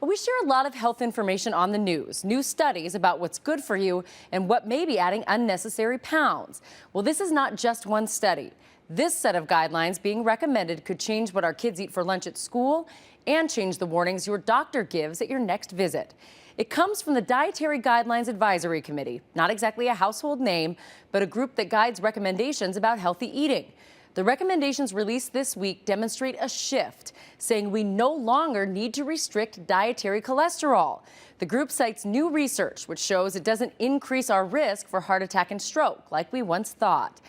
We share a lot of health information on the news, new studies about what's good for you and what may be adding unnecessary pounds. Well, this is not just one study. This set of guidelines being recommended could change what our kids eat for lunch at school and change the warnings your doctor gives at your next visit. It comes from the Dietary Guidelines Advisory Committee, not exactly a household name, but a group that guides recommendations about healthy eating. The recommendations released this week demonstrate a shift, saying we no longer need to restrict dietary cholesterol. The group cites new research, which shows it doesn't increase our risk for heart attack and stroke, like we once thought.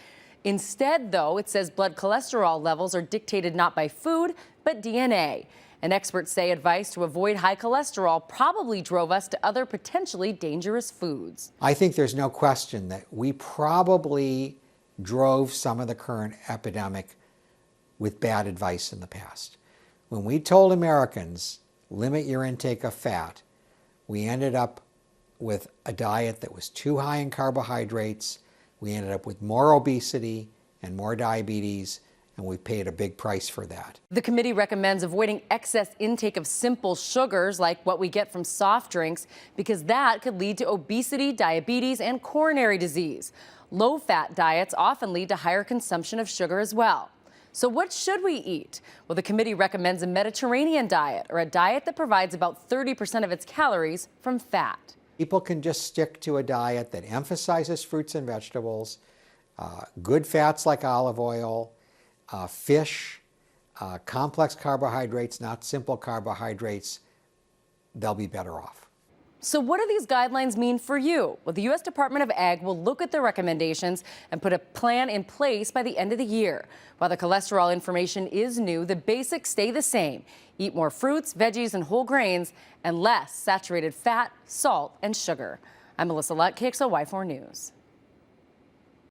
Instead, though, it says blood cholesterol levels are dictated not by food, but DNA. And experts say advice to avoid high cholesterol probably drove us to other potentially dangerous foods. I think there's no question that we probably drove some of the current epidemic with bad advice in the past. When we told Americans, limit your intake of fat, we ended up with a diet that was too high in carbohydrates. We ended up with more obesity and more diabetes, and we paid a big price for that. The committee recommends avoiding excess intake of simple sugars like what we get from soft drinks because that could lead to obesity, diabetes, and coronary disease. Low-fat diets often lead to higher consumption of sugar as well. So what should we eat? Well, the committee recommends a Mediterranean diet, or a diet that provides about 30% of its calories from fat. People can just stick to a diet that emphasizes fruits and vegetables, good fats like olive oil, fish, complex carbohydrates, not simple carbohydrates. They'll be better off. So what do these guidelines mean for you? Well, the U.S. Department of Ag will look at the recommendations and put a plan in place by the end of the year. While the cholesterol information is new, the basics stay the same. Eat more fruits, veggies, and whole grains, and less saturated fat, salt, and sugar. I'm Melissa Lutt, KXLY4 News.